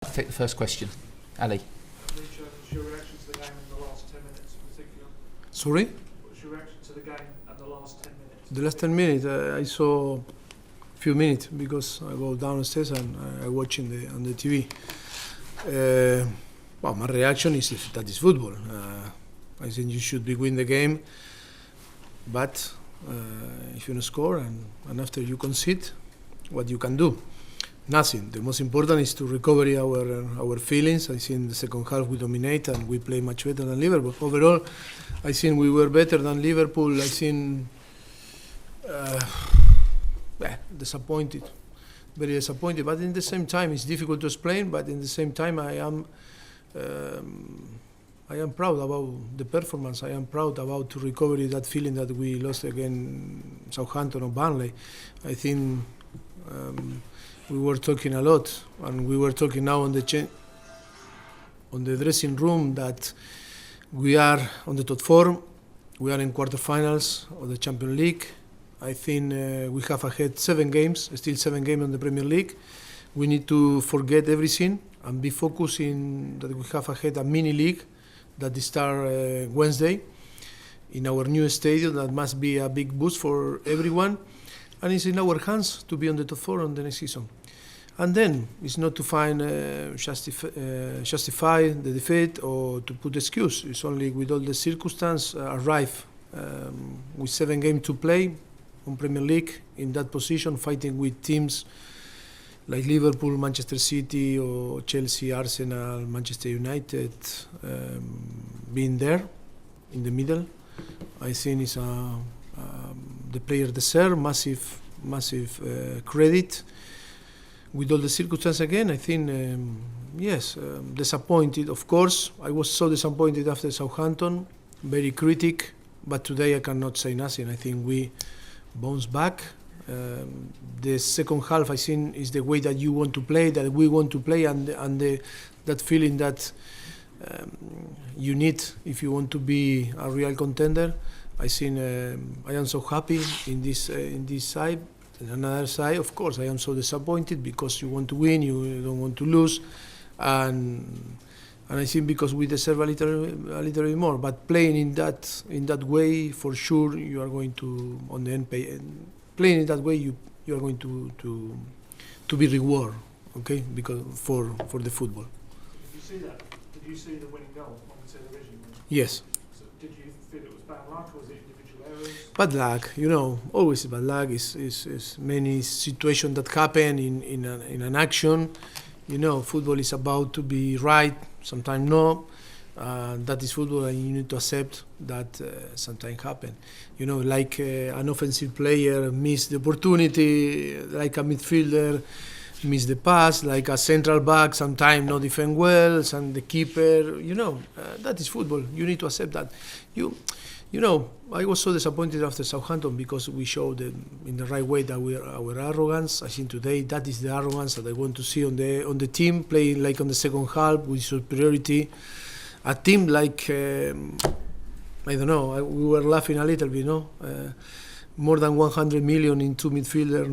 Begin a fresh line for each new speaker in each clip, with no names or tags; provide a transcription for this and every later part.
Take the first question. Ali.
Mauricio, what's your reaction to the game in the last 10 minutes in particular?
Sorry?
What's your reaction to the game and the last 10 minutes?
The last 10 minutes, I saw a few minutes because I go downstairs and I watch on the TV. Well, my reaction is that is football. I think you should be win the game, but if you don't score and after you concede, what you can do? Nothing. The most important is to recover our feelings. I think the second half we dominate and we play much better than Liverpool. Overall, I think we were better than Liverpool. I think disappointed, very disappointed. But in the same time, it's difficult to explain. But in the same time, I am proud about the performance. I am proud about to recover that feeling that we lost against Southampton or Burnley. I think. We were talking a lot, and we were talking now on the dressing room that we are on the top form. We are in quarterfinals of the Champions League. I think we have ahead 7 games, still 7 games on the Premier League. We need to forget everything and be focusing that we have ahead a mini league that starts Wednesday in our new stadium. That must be a big boost for everyone. And it's in our hands to be on the top 4 on the next season. And then it's not to find justify the defeat or to put excuse. It's only with all the circumstances arrive with 7 games to play on Premier League in that position, fighting with teams like Liverpool, Manchester City, or Chelsea, Arsenal, Manchester United, being there in the middle. I think it's the player deserve massive credit. With all the circumstances again, I think, disappointed. Of course, I was so disappointed after Southampton, very critic, but today I cannot say nothing. I think we bounced back. The second half, I think, is the way that you want to play, that we want to play, and that feeling that you need if you want to be a real contender. I think I am so happy in this side. On another side, of course, I am so disappointed because you want to win, you don't want to lose, and I think because we deserve a little bit more. But playing in that way, for sure, you are going to on the end pay. Playing in that way, you are going to be rewarded, okay? Because for the football.
Did you see that? Did you see the winning goal on the television?
Yes.
So did you feel it was bad luck, or was it individual errors?
Bad luck, always bad luck is many situations that happen in an action. Football is about to be right, sometimes no. That is football, and you need to accept that sometimes happen. Like an offensive player miss the opportunity, like a midfielder miss the pass, like a central back sometimes not defend well, and the keeper. That is football. You need to accept that. I was so disappointed after Southampton because we showed in the right way that our arrogance. I think today that is the arrogance that I want to see on the team playing like on the second half with superiority. A team like I don't know. We were laughing a little bit, more than 100 million in 2 midfielders,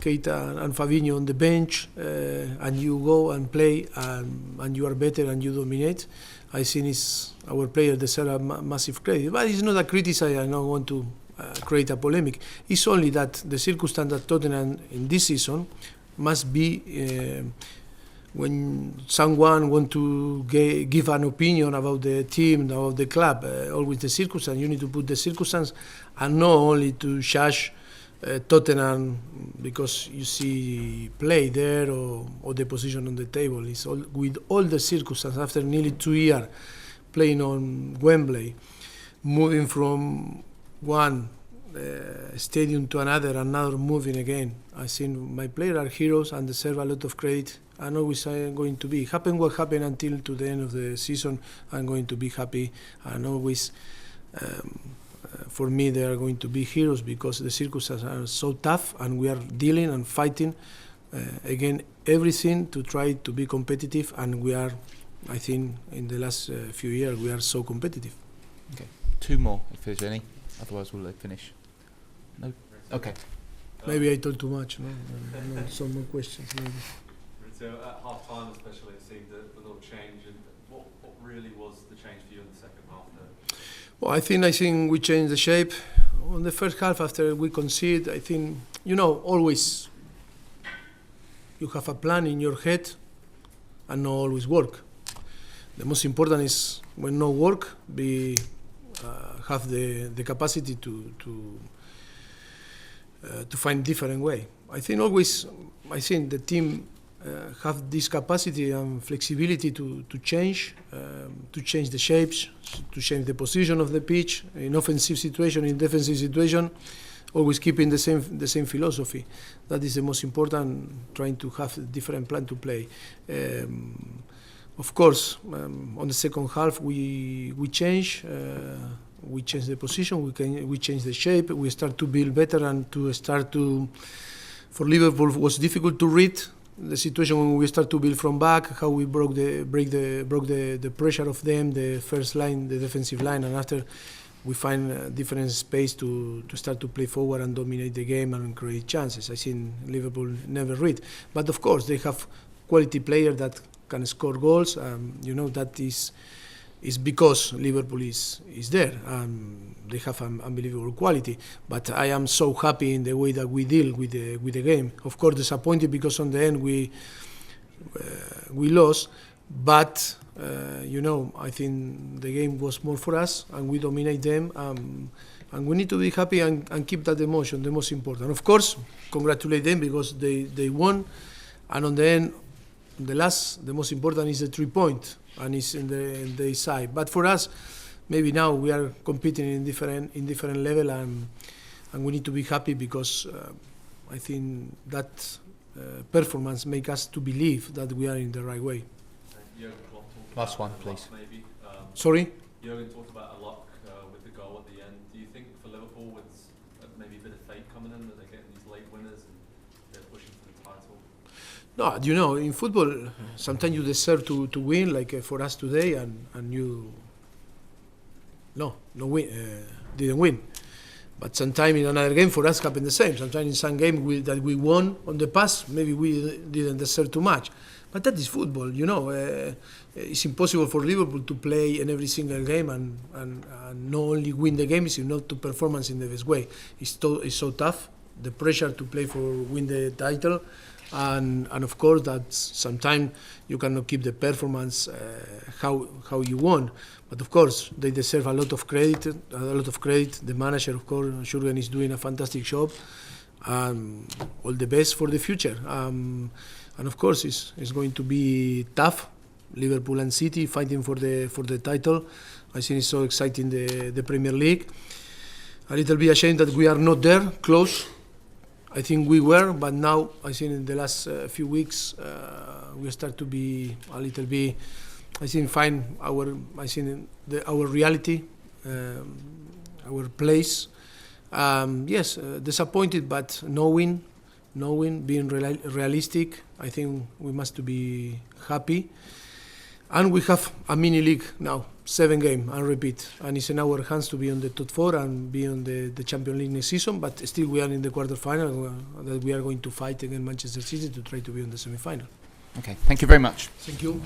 Keita and Fabinho on the bench, and you go and play and you are better and you dominate. I think it's our players deserve a massive credit. But it's not a criticism. I don't want to create a polemic. It's only that the circumstance that Tottenham in this season must be when someone want to give an opinion about the team, about the club, always the circumstance. You need to put the circumstance and not only to judge Tottenham because you see play there or the position on the table. It's all, with all the circumstances after nearly 2 years playing on Wembley, moving from one stadium to another moving again. I think my players are heroes and deserve a lot of credit. And always I'm going to be happen what happened until to the end of the season. I'm going to be happy, and always for me they are going to be heroes because the circumstances are so tough, and we are dealing and fighting again everything to try to be competitive, and we are. I think in the last few years we are so competitive.
Okay, 2 more if there's any. Otherwise we'll finish. No. Okay.
Maybe I told too much. No, some more questions. Maybe.
Mauricio, at half time especially, it seemed a little change. And what really was the change for you in the second half there?
Well, I think we changed the shape. On the first half, after we concede, I think, always you have a plan in your head and not always work. The most important is when no work, have the capacity to find different way. I think the team have this capacity and flexibility to change the shapes, to change the position of the pitch in offensive situation, in defensive situation, always keeping the same philosophy. That is the most important. Trying to have a different plan to play. Of course, on the second half we change. We change the position. We change the shape. We start to build better and for Liverpool it was difficult to read the situation when we start to build from back. How we broke the pressure of them, the first line, the defensive line, and after we find a different space to start to play forward and dominate the game and create chances. I think Liverpool never read, but of course they have quality players that can score goals. That is because Liverpool is there. They have unbelievable quality. But I am so happy in the way that we deal with the game. Of course, disappointed because on the end we lost. But I think the game was more for us, and we dominate them. And we need to be happy and keep that emotion, the most important. Of course, congratulate them because they won. And on the end, the most important is the 3 point, and it's in the side. But for us, maybe now we are competing in different level, and we need to be happy because I think that performance make us to believe that we are in the right way.
Last one, please.
Maybe.
Sorry?
Jurgen talked about a luck with the goal at the end. Do you think for Liverpool, with maybe a bit of fate coming in, that they're getting these late winners and they're pushing for the title?
No, in football, sometimes you deserve to win, like for us today, and you didn't win. But sometimes in another game, for us, happened the same. Sometimes in some game that we won on the past, maybe we didn't deserve too much. But that is football, It's impossible for Liverpool to play in every single game and not only win the game, it's not to performance in the best way. It's so tough, the pressure to play for win the title. And of course that sometimes you cannot keep the performance how you won, but of course they deserve a lot of credit. The manager, of course, Jurgen, is doing a fantastic job. All the best for the future. And of course it's going to be tough. Liverpool and City fighting for the title. I think it's so exciting, the Premier League. A little bit ashamed that we are not there close. I think we were, but now I think in the last few weeks we start to be a little bit. I think find our reality, our place. Yes, disappointed, but knowing, being realistic. I think we must be happy, and we have a mini league now, 7 games, and repeat, and it's in our hands to be on the top 4 and be on the Champions League next season. But still, we are in the quarterfinal. That we are going to fight against Manchester City to try to be on the semi-final.
Okay, thank you very much.
Thank you.